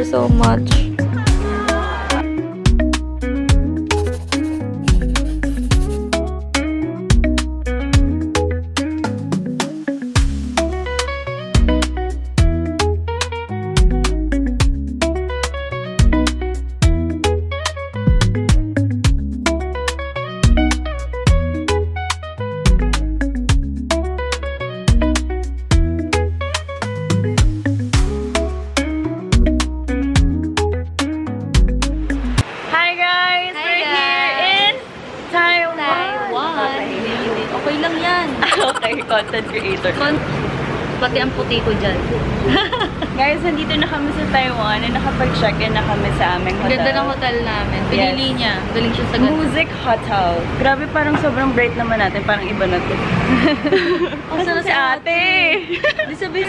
so much. Okay, content creator. Pati ang puti ko dyan. Guys, nandito na kami sa Taiwan and nakapag-check-in na kami sa aming hotel. Ganda ng hotel namin. Pinili niya. Galing siya sa ganda. Music Hotel. Grabe, parang sobrang bright naman natin. Parang iba na to. Kasi si ate.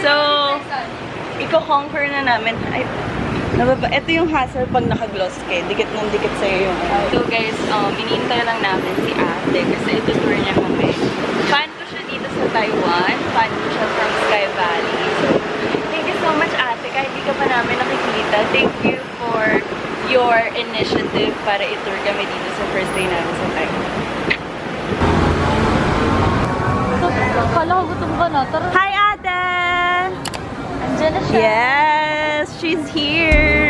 So, i-conquer na namin. Ay, ito yung hassle pag naka-gloss kayo. Dikit ng dikit sa'yo yung So guys, inintay lang namin si ate kasi itutour niya kami. Fan ko siya dito sa Taiwan. Fan ko siya from Sky Valley. So, thank you so much ate. Kahit di ka pa namin nakikita. Thank you for your initiative para i-tour kami dito sa first day namin sa Taiwan. Kala ko gutom ka na. Tara. Hi ate! Andiyan na siya. Yes! She's here!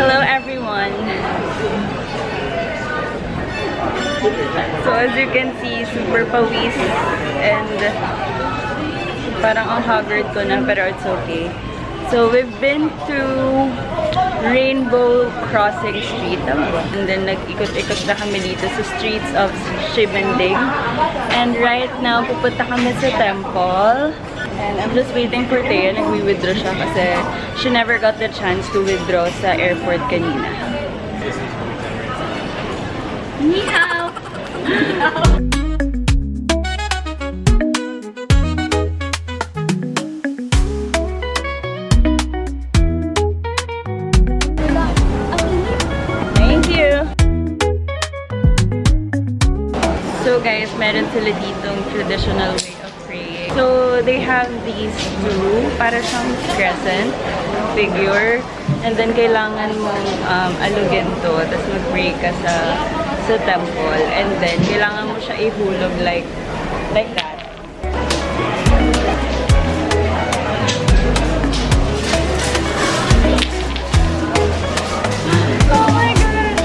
Hello everyone! So as you can see, super pawis and parang ang haggard ko na pero it's okay. So we've been to Rainbow Crossing Street and then nag-ikot-ikot na kami dito sa streets of Ximending. And right now, pupunta kami sa temple. And I'm just waiting for Thea. Nag-withdraw siya kasi she never got the chance to withdraw sa airport kanina. Ni hao! Thank you! So guys, meron sila ditong traditional way of praying. So they have these two, para siyang crescent figure. And then kailangan mong alugin to, tapos mag-pray ka sa temple. And then kailangan mo siya ihulog like that. Oh my God!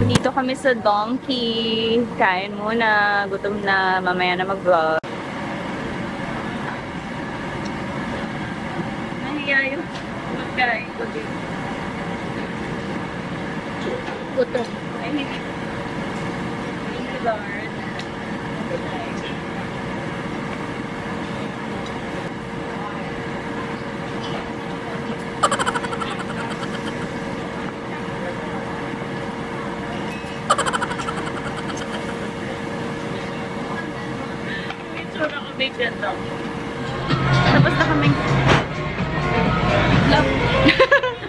Dito kami sa Donkey. Kain muna. Gutom na. Mamaya na mag-vlog. Nahiya yung magkain ko din. Gutom. Ay, hindi. Thank you, Lord. Tapos na kaming vlog.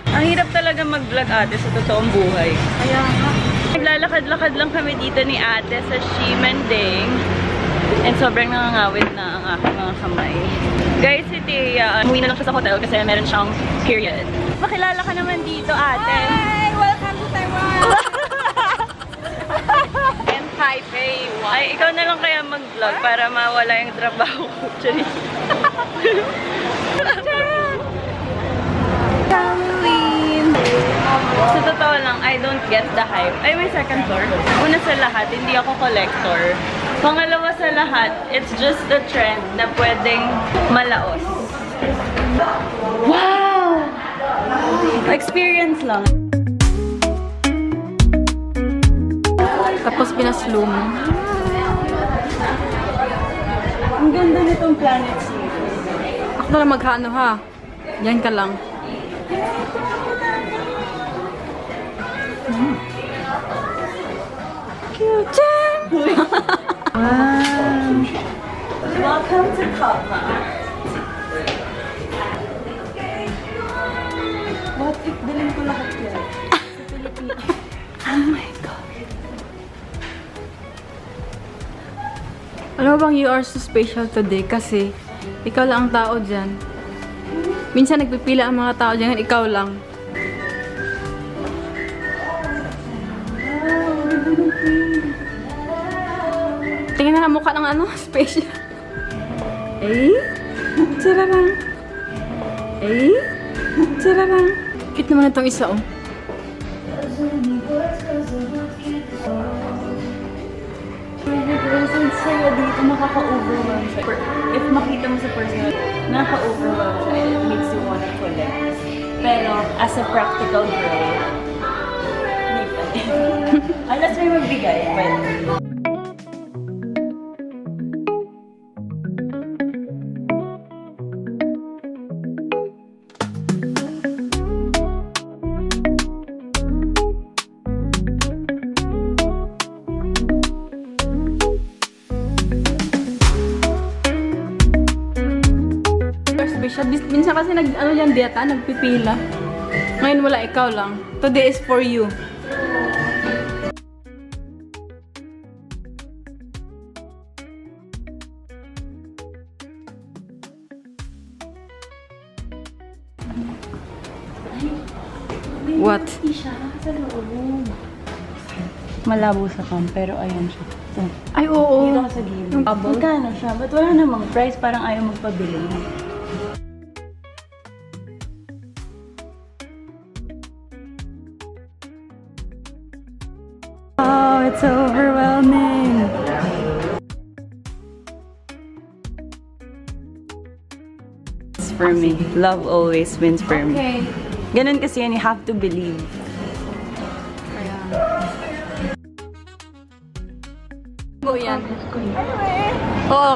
Ang hirap talaga mag-vlog ate sa totoong buhay. Kaya nga. Naglalakad-lakad lang kami dito ni ate sa Ximending. And sobrang nangangawit na ang aking mga kamay. Guys, si Thea, umuwi na lang siya sa hotel kasi meron siyang period. Makilala ka naman dito ate. Hi! Welcome to Taiwan! And Taipei. Ay, ikaw na lang kaya mag-vlog para mawala yung trabaho ko. Charis. Sa totoo lang, I don't get the hype. Ay, may second floor. Una sa lahat, hindi ako collector. Pangalawa sa lahat, it's just a trend na pwedeng malaos. Wow! Experience lang. Tapos pinasloom. Ang ganda nitong Planet Series. Ako na lang maghano ha. Yan ka lang. Cute! Wow! Welcome to Papa. What if bilhin ko lahat yan? Sa Pilipinas. Oh my God. Alam mo bang you are so special today kasi ikaw lang ang tao dyan. Minsan nagpipila ang mga tao dyan, ikaw lang. Tingnan na mukha ng ano, special. Eh? Tira lang. Eh? Tira lang. Cute naman itong isa, oh. Present sa'yo dito, nakaka-overwhelm siya. If makita mo sa personal, nakaka-overwhelm siya. It makes you wanna collect. Pero, as a practical girl, hindi pa din. Unless may magbigay, pwede. Minsan kasi ano yan, dieta, nagpipila. Ngayon wala, ikaw lang. Today is for you. What? Malabo sa cam, pero ayan siya. So, ay, oo. Dito ka sa gilid. Magkano siya? Ba't wala namang price? Parang ayaw magpabili. Oh, it's overwhelming. It's for me. Love always wins for me. Ganun kasi yan, you have to believe. Go yan. Oo.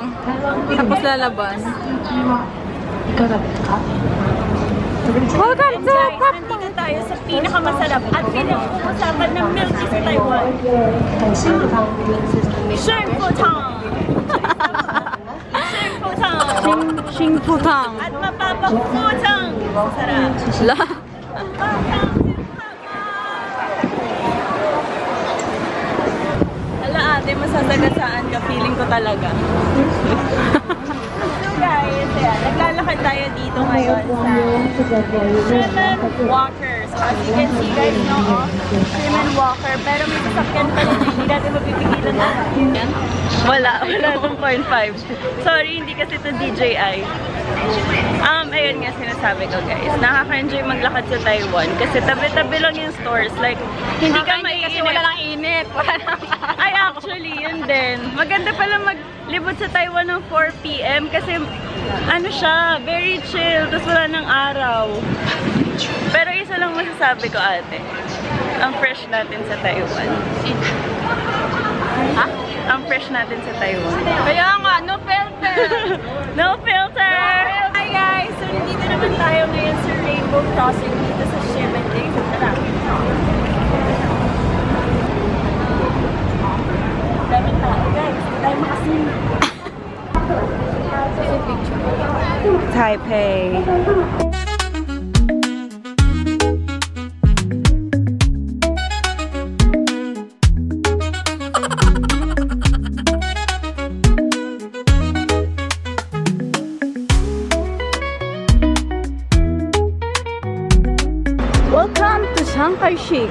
Tapos lalabas. Welcome to Papa! Nandito tayo sa pinakamasarap at pinag-uusapan ng milk tea sa Taiwan. Sheng Putang! Sheng Putang! Sheng Putang! At mapapaputang! Sarap! La! Hala ate, masasagasaan ka. Feeling ko talaga. Guys, ayan, naglalakad tayo dito ngayon sa Sherman Walker. So as you can see guys, no, Sherman Walker. Pero may sasakyan pa rin, hindi natin mapipigilan na. Wala 0.5. Sorry, hindi kasi ito DJI. Ayun nga sinasabi ko guys, nakaka-enjoy maglakad sa Taiwan kasi tabi-tabi lang yung stores. Like, hindi ka maiinip. Kasi wala lang init. Ay, actually, yun din. Maganda pala maglibot sa Taiwan ng 4 PM kasi ano siya, very chill, tapos wala ng araw. Pero isa lang masasabi ko ate, ang fresh natin sa Taiwan. Ha? Ang fresh natin sa Taiwan. Kaya nga, no filter! No filter! Hi guys! So, nandito naman tayo ngayon sa Rainbow Crossing dito sa Sherman Lake. Tara! Daming tao guys. Hindi tayo makasin. Taipei. Welcome to Shanghai Chic.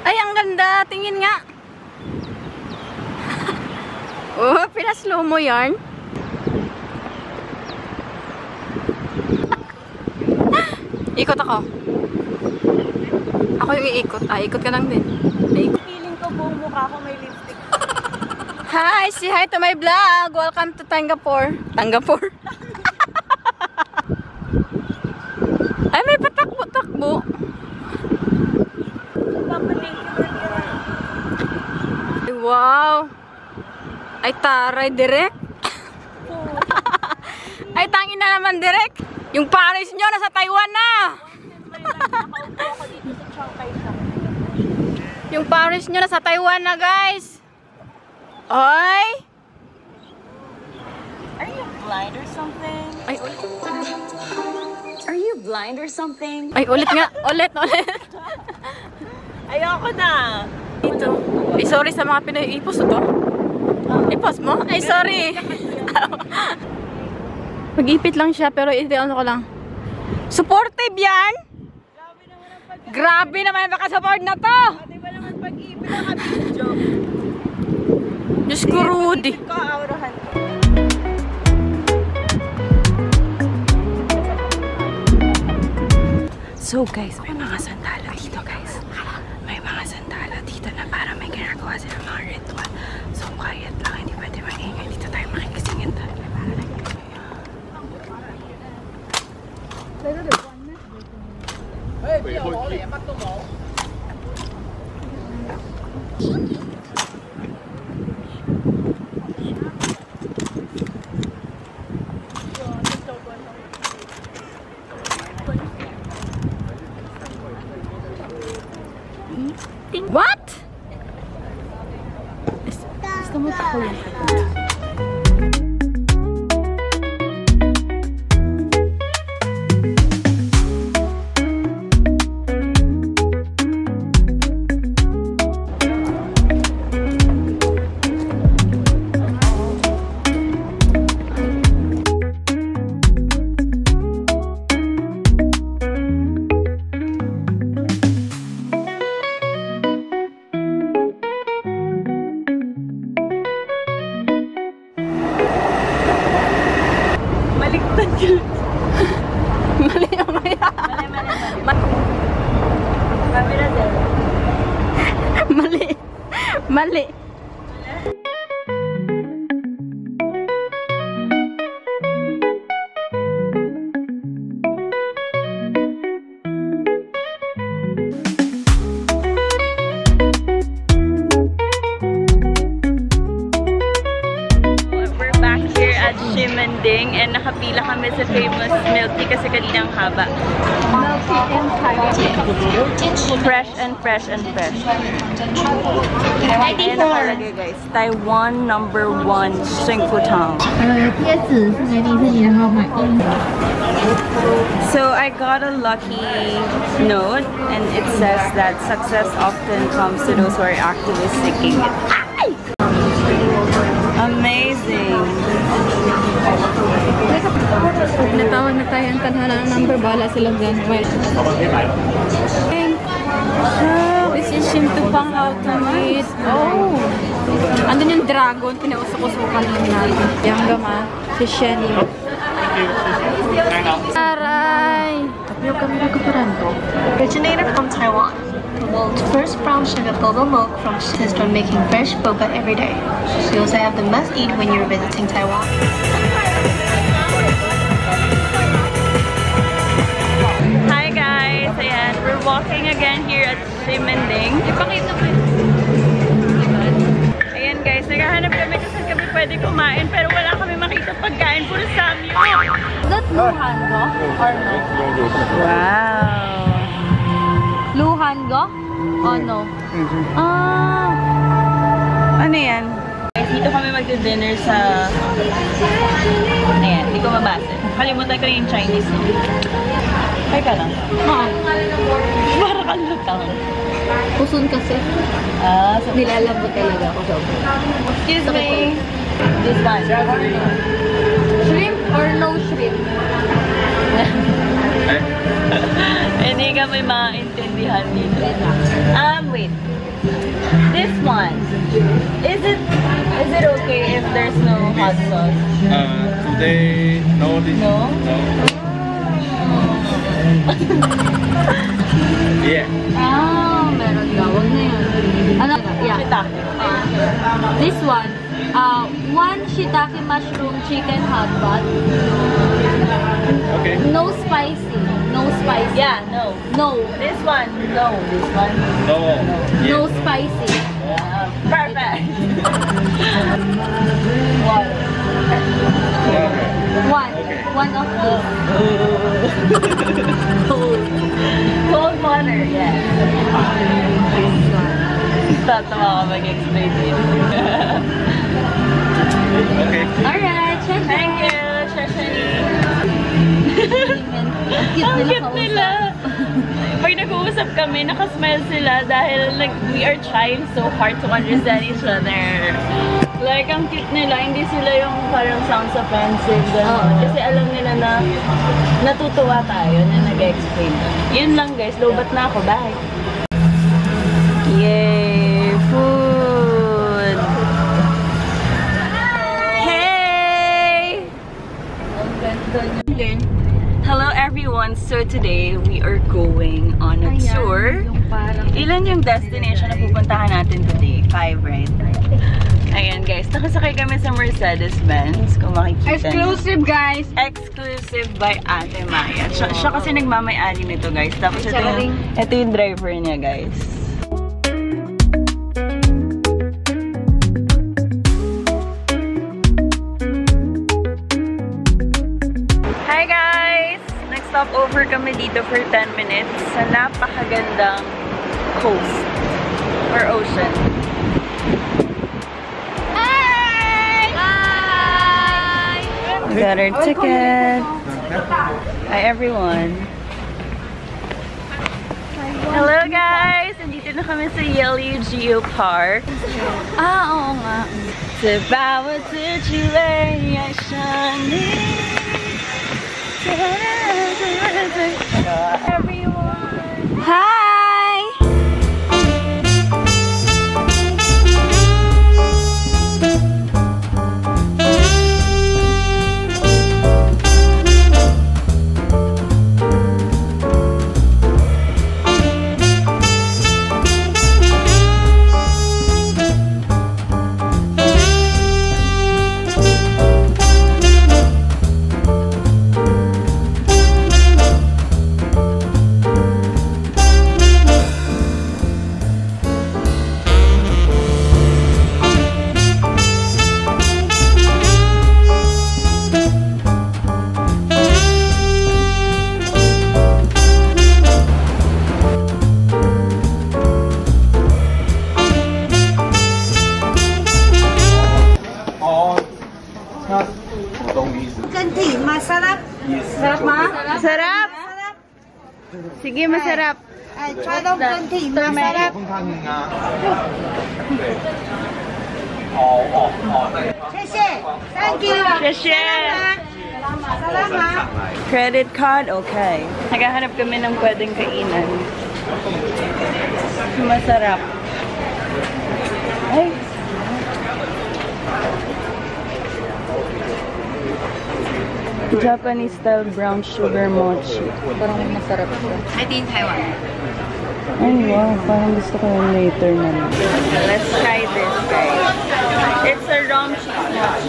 Ay, ang ganda. Tingin nga. Oh, pinaslow mo yarn. Ikot ako. Ako yung iikot. Ah, ikot ka lang din. Feeling ko buong mukha ko may lipstick. Hi! Say hi to my vlog! Welcome to Tangapore. Tangapore? Ay, may patakbo-takbo. Wow! Ay, taray, direct. Ay, tangin na naman, Direk. Yung Paris nyo, nasa Taiwan na. Yung Paris nyo, nasa Taiwan na, guys. Ay! Are you blind or something? Ay, ulit. Are you blind or something? Ay, ulit nga. Ulit. Ayoko na. Ito. Ay, sorry sa mga Pinoy. I-post to. I-post mo? Ay, sorry. Mag-ipit lang siya, pero ano ko lang. Supportive yan! Grabe naman ang pakasupport na to! Di ba naman pag-ibig na ka-video? Diyos ko, Rudy. Ka-aurahan. So guys, may mga sandala dito guys. May mga sandala dito na para may ginagawa sila mga ritual. So quiet lang, hindi pwede maingay. Dito tayo makikisingin tayo. What? Gusto mo ako yan? Baliktad yun. Mali ang maya. Mali. Mali. We're back here at Ximending and nakapila kami sa famous milk tea kasi kanina ang haba. Milk tea in Taiwan. Fresh and fresh and fresh. Ayan nakalagay guys. Taiwan #1 Xingfu Town. So I got a lucky note and it says that success often comes to those who are actively seeking it. Amazing! Natawag na tayo ang tanhana ng number. Bahala silang dyan. Well. This is Shinto pang how to meet. Oh! Andun yung dragon. Pinausukusukan lang natin. Yang gama. Si Shenny. Aray! Originated from Taiwan, the world's first brown sugar boba milk from is from making fresh boba every day. So you also have the must eat when you're visiting Taiwan. Hi guys! Ayan, we're walking again here at Ximending. Ipakita mo yun. Ayan guys, naghahanap kami kung saan kami pwede kumain pero wala kami makita pagkain. Puro samyup. Is that Luhan go? Or no? Wow! Luhan go? Oh no. Ah! Ano yan? Guys, dito kami mag-dinner sa... Ayan, hindi ko mabasa. Kalimutan ko yung Chinese. Ay ka lang. Para kang lutang. Pusun kasi. Ah, so... Nilalambot talaga ako sa Excuse me. This one. Shrimp or no shrimp? Hindi ka may maintindihan dito. Wait. This one. Is it okay if there's no hot sauce? Today, no. No? No. Yeah. Ah, meron daw. Huwag na yun. Ano? Yeah. Shiitake. This one. One shiitake mushroom chicken hot pot. Okay. No spicy. No spicy. Yeah, no. No. This one, no. This one, No. No spicy. perfect. Water. One of these. Cold water, yes. Tatawa ka mag-explain din. Okay. Alright, Thank you, Shashani. Ang cute nila. Pag nag-uusap kami, nakasmile sila dahil like, we are trying so hard to understand each other. Like, ang cute nila, hindi sila yung parang sounds offensive. Kasi alam nila na natutuwa tayo na nag-explain. Yun lang guys, lobat na ako. Bye! Yay! Food! Hey! Hello everyone! So today, we are going on a tour. Ilan yung destination na pupuntahan natin today? 5, right? Ayan guys, nakasakay kami sa Mercedes-Benz. Kung makikita Exclusive, guys! Exclusive by Ate Maya. Siya kasi nagmamay-ari nito guys. Tapos ito yung driver niya guys. Hi guys! Nag-stop over kami dito for 10 minutes sa napakagandang coast or ocean. We got our ticket. Hi everyone. Hello guys! Nandito na kami sa Yellow Geo Park. Oo nga. Sa bawat situation. Everyone. Hi! Masarap! Sige, masarap. Masarap. Thank you. Credit card, okay. Naghahanap kami ng pwedeng kainan. Masarap. Ay. Japanese style brown sugar mochi. Parang masarap siya. I think Taiwan. Ay, wow. Parang gusto ko yung later na lang. Let's try this, guys. It's a rum cheese mochi.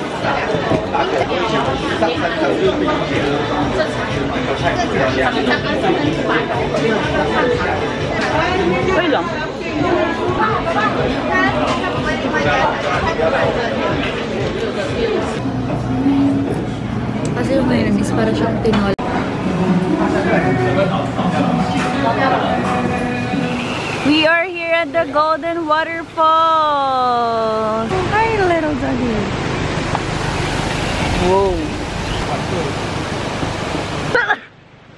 Uy lang. Kasi yung mayonnaise para siyang tinola. We are here at the Golden Waterfall. Hi, little doggy. Whoa.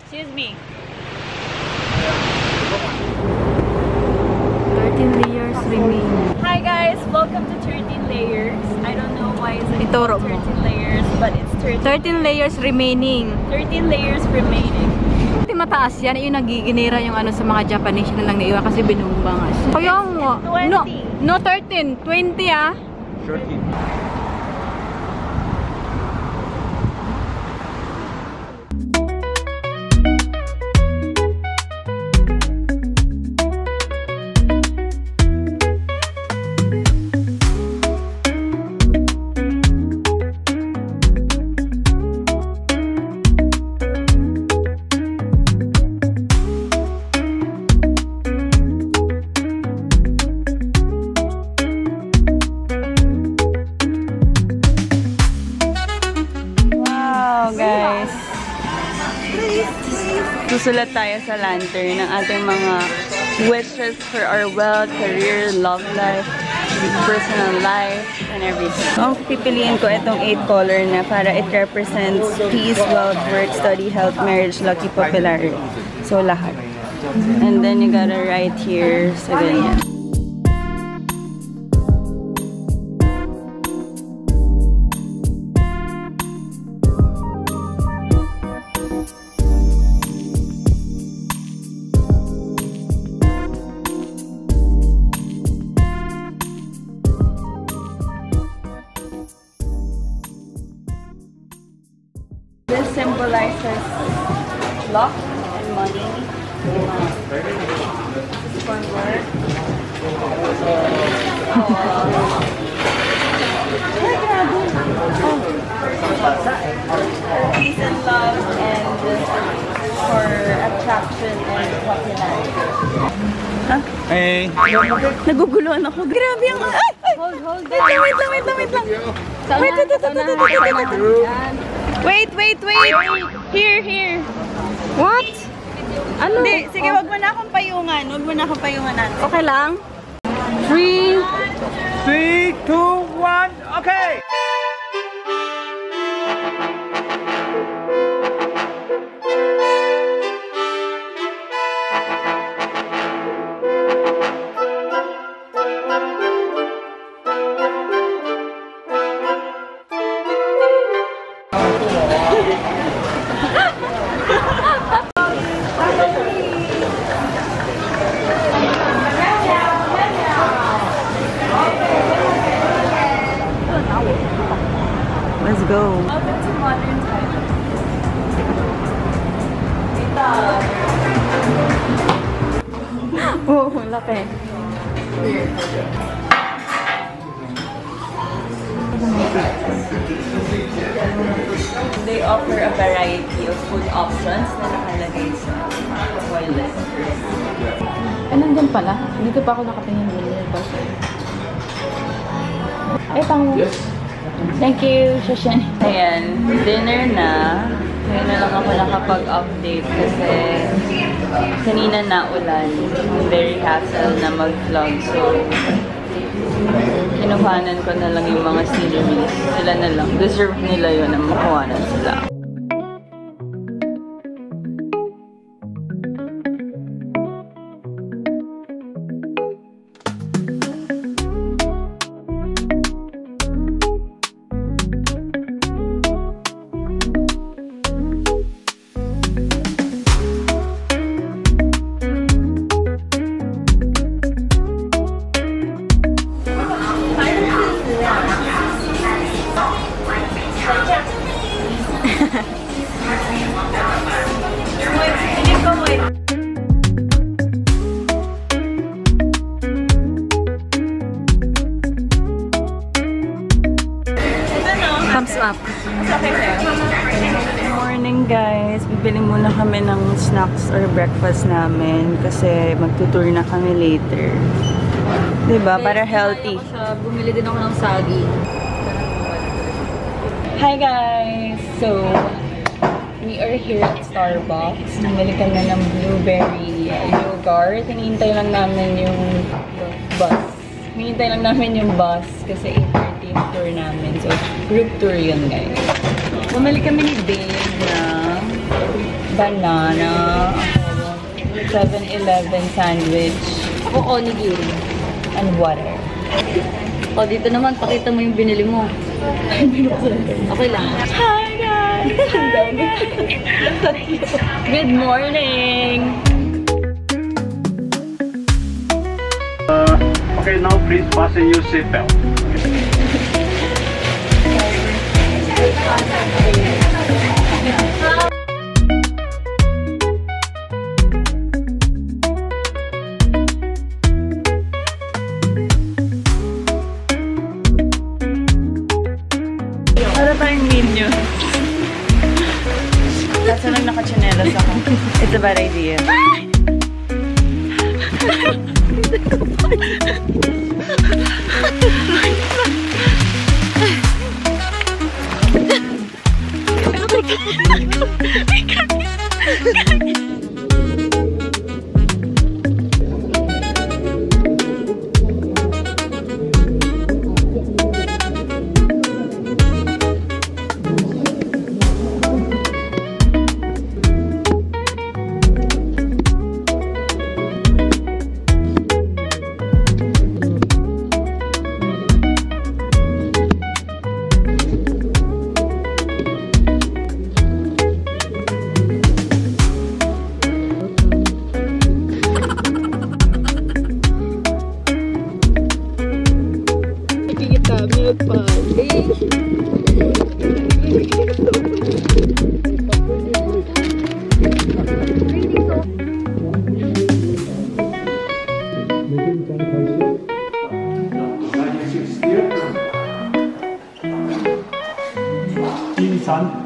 Excuse me. 13 layers remain. Hi guys, welcome to 13 Layers. I don't know why it's Ituro mo. 13 layers, but it's 13 layers remaining. 13 layers remaining. Hindi mataas yan. Yung nagiginira yung ano sa mga Japanese na lang naiwan kasi binumba nga siya. Kaya nga. 20. No 13. 20 ah. 13. Susulat tayo sa lantern ng ating mga wishes for our wealth, career, love life, personal life, and everything. So, pipiliin ko itong 8 color na para it represents peace, wealth, work, study, health, marriage, lucky, popularity. So, lahat. And then you gotta write here sa ganyan. This symbolizes luck and money. This is for work. Peace and love and for attraction and popularity. Huh? Hey. Naguguluhan ako. Grabe ang... Ay! Hold. Wait lang. Wait. Here. What? Ano? Hindi, sige, wag mo na akong payungan. Natin. Okay lang? 3, 3, 2, 1, okay! Let's go. Welcome to modern times. oh, laki. They offer a variety of food options na nakalagay sa toilet. Ay, nandyan pala. Dito pa ako nakatingin din. Ay, tango. Thank you, Shashan. Ayan, dinner na. Ngayon na lang ako nakapag-update kasi kanina naulan. Very hassle na mag-vlog. So, kinuhanan ko na lang yung mga sceneries. Sila na lang. Deserve nila yun na makuhanan sila. Thumbs up. Good morning guys! Bibili muna kami ng snacks or breakfast namin kasi magtutour na kami later. Diba? Para healthy. Bumili din ako ng sagi. Hi guys! So, we are here at Starbucks. Bumili kami ng blueberry yogurt. Hinihintay lang namin yung bus. Hinihintay lang namin yung bus kasi 8:30 yung tour namin. So, group tour yun guys. Bumili kami ni Dave ng banana, 7-Eleven sandwich, Ako, onigiri. and water. O, dito naman, pakita mo yung binili mo. Okay lang. Hi guys! Good morning! Okay, now please fasten your seatbelt. Para tayong menu. Kaso lang nakachinelas ako. It's a bad idea.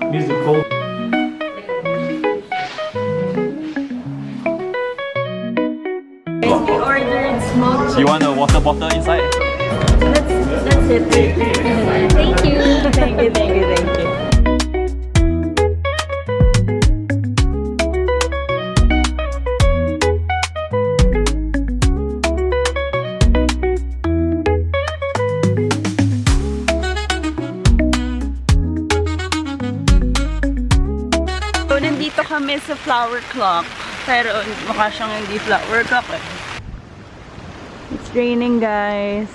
Musical. We ordered smoked. You want a water bottle inside? That's it. Thank you. Thank you, thank you, thank you. So, nandito kami sa flower clock. Pero mukha siyang hindi flower clock eh. It's raining, guys.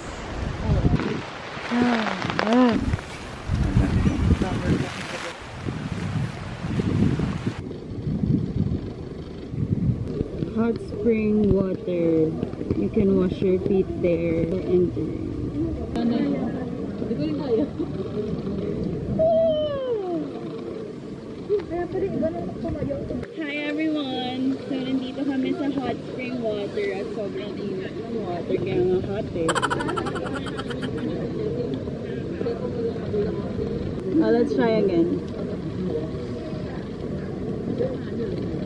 Hot spring water. You can wash your feet there. Entering. Hi everyone! So, nandito kami sa hot spring water at sobrang init ng water kaya nga hot eh. Oh, let's try again.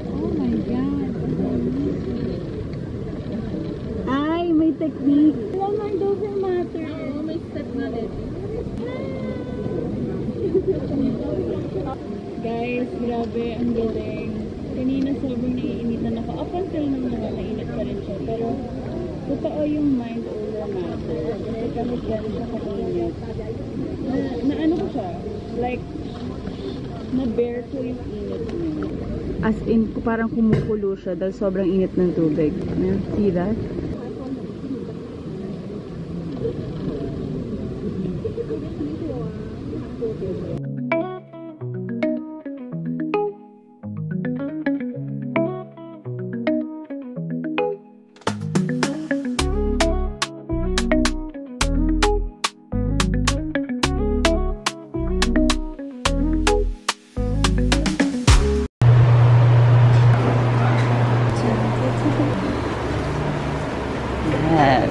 Oh my God! Ay, may technique! Walang doesn't matter! Oh, may step na rin. Guys, grabe, ang galing. Kanina sobrang naiinitan ako. Up until naman mainit pa rin siya. Pero, totoo yung mind over matter. Kasi kahit gano'n siya kainit. Na ano ko siya? Like, na-bear ko yung init niya. As in, parang kumukulo siya dahil sobrang init ng tubig. See that? Yes.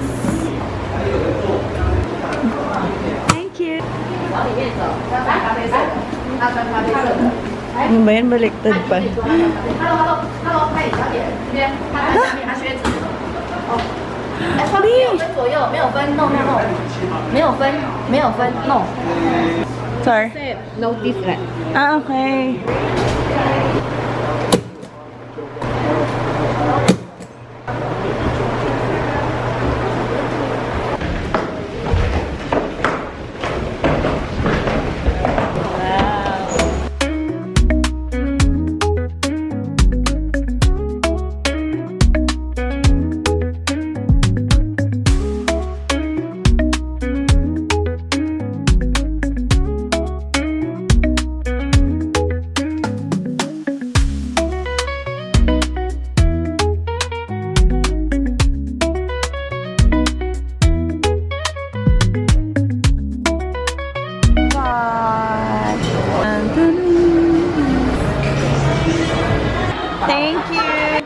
Thank you. Ano ba yan? Baliktad pa. Sorry. No different. Ah, okay. Thank you.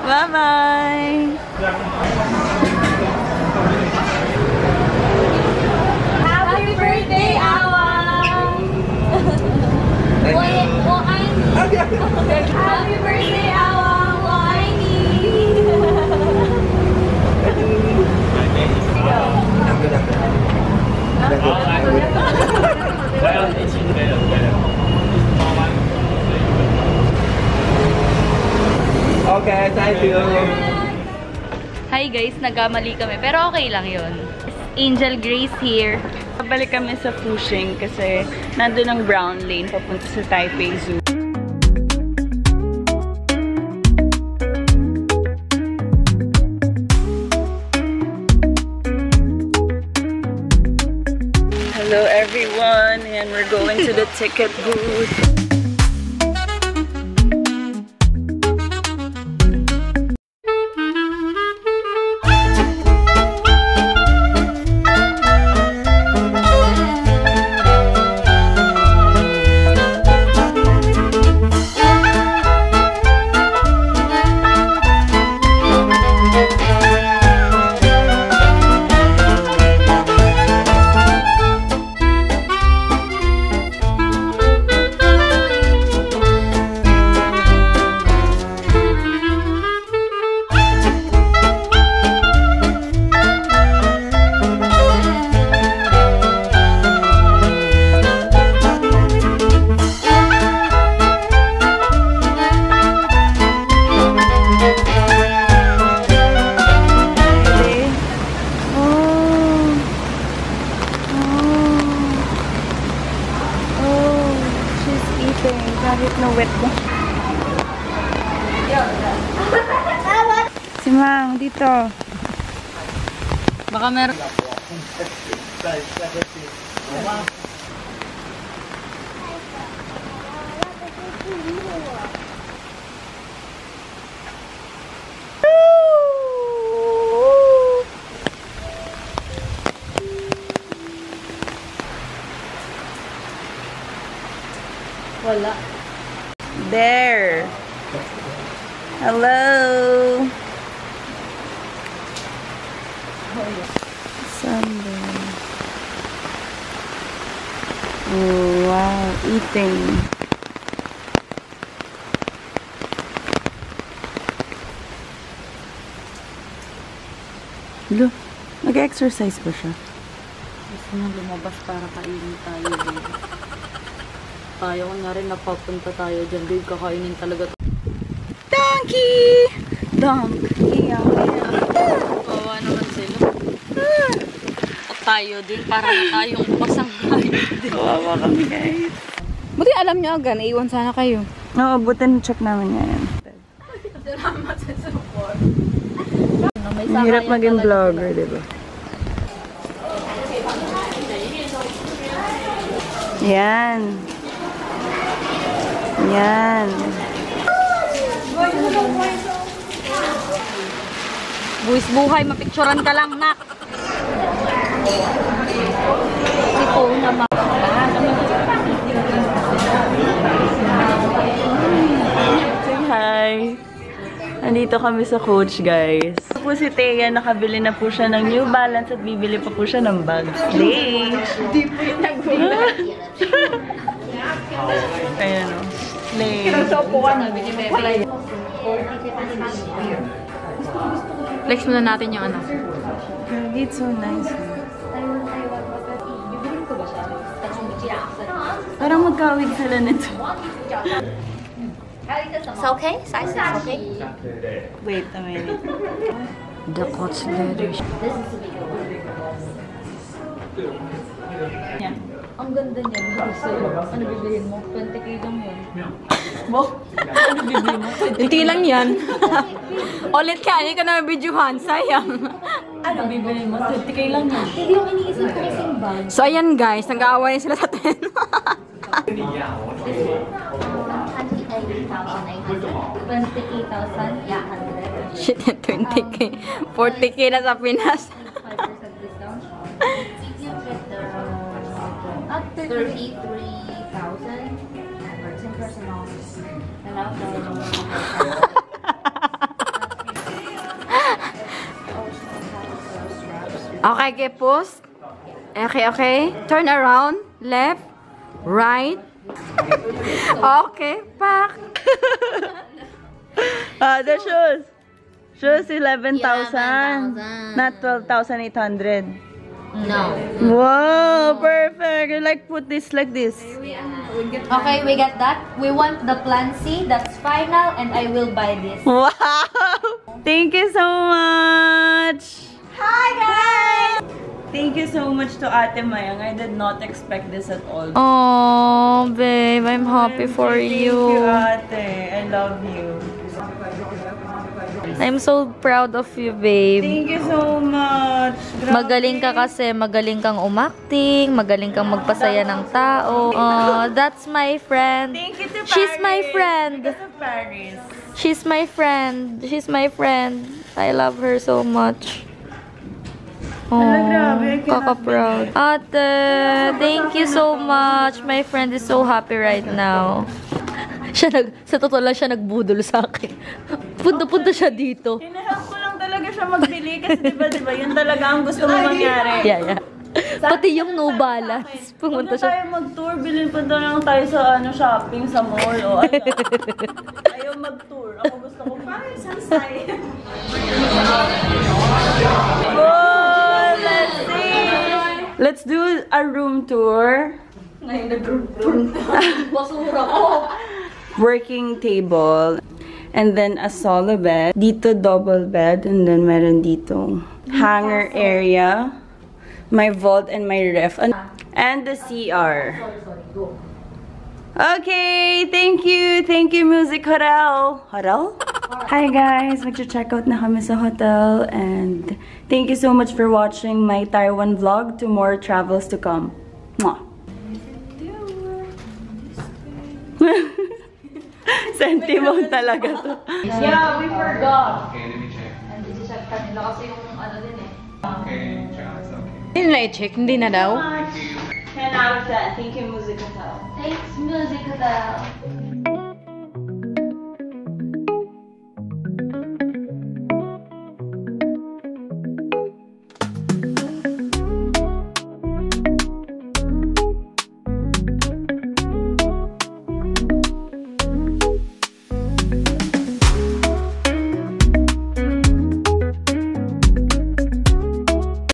Bye-bye. Happy birthday, Awa! Happy birthday, Awa! Okay, thank you. Hi guys, nagkamali kami. Pero okay lang yun. Angel Grace here. Pabalik kami sa Fushing kasi nandun ang brown lane papunta sa Taipei Zoo. Hello everyone, and we're going to the ticket booth. Kahit na wet mo. Si Mang, dito. Baka meron. Wala. There. Hello. Sunday. Oh, wow. Eating. Look. Nag-exercise ba siya? Gusto na lumabas para kainin tayo, babe. Tayo, kunyari napapunta tayo dyan, babe. Kakainin talaga. Donkey! Donkey. Kawawa naman sila. At tayo din, para tayong pasang hayop. Kawawa kami, guys. Buti alam nyo agad, naiwan sana kayo. Oo, buti na-check namin ngayon. Salamat sa support. Ang hirap maging vlogger, diba? Yan. Yan. Buwis buhay, mapicturan ka lang, nak. Ito naman. Say hi. Nandito kami sa Coach, guys. Ito po si Thea, nakabili na po siya ng New Balance at bibili pa po siya ng bag. Slay! Hindi po yung nagbili. Ayan o. Slay. Flex muna natin yung ano. It's so nice. Parang magkawig sila nito. It's okay? Size is okay? Wait a minute. The Coach leather. Yeah. Ang ganda niya. Ano bibilihin mo? 20k lang yun. Bo? Ano bibili mo? Hindi lang yan. Ulit ka, hindi ka na videohan. Sayang. Ano bibili mo? 20k lang yan. Hindi yung iniisip ko kasing bag. So ayan guys, nag-aaway sila sa 10. 28,800. Yeah, 100. Shit, 20k. 40k na sa Pinas. 5% discount. You get the up to 33,000. Works in personal. Okay, get post. Okay. Turn around. Left. Right. Okay, back. The shoes. Shoes 11,000. 11,000. Not 12,800. No. Wow, perfect. You like put this like this. Okay, we got that. We want the plan C. That's final, and I will buy this. Wow. Thank you so much. Hi guys. Thank you so much to Ate Mayang. I did not expect this at all. Oh, babe, I'm happy for Thank you. you, Ate. I love you. I'm so proud of you, babe. Thank you so much. Grabe. Magaling ka kasi, magaling kang umakting, magaling kang magpasaya ng tao. Oh, that's my friend. Thank you to Paris. She's my friend. Because of Paris. She's my friend. She's my friend. I love her so much. Oh, grabe, I cannot kaka-proud. Ate, thank you so much. My friend is so happy right now. Sa totoo lang siya nagbudol sa akin. Punta-punta siya dito. Hinahelp ko lang talaga siya magbili kasi diba, yun talaga ang gusto mo mangyari. Yeah. Pati yung no balance. Pumunta Huwag na siya. tayo mag-tour, bilhin pa doon lang tayo sa shopping sa mall o ano. Ayaw mag-tour. Ako gusto ko parang sansay. Oh, let's see! Let's do a room tour. Basura ko. Working table. And then a solo bed. Dito double bed. And then meron dito hanger area. My vault and my ref. And the CR. Okay, thank you. Thank you, Music Hotel. Hotel? Hi guys, mag-check out na kami sa hotel and thank you so much for watching my Taiwan vlog. 2 more travels to come. Mwah. Sentimo talaga to. Yeah, we forgot. Okay, let me check. And this is kanila kasi yung ano din eh. Okay, check. It's okay. Hindi na i-check, hindi na daw. 10 out of 10. Thank you, Music Hotel. Thanks, Music Hotel.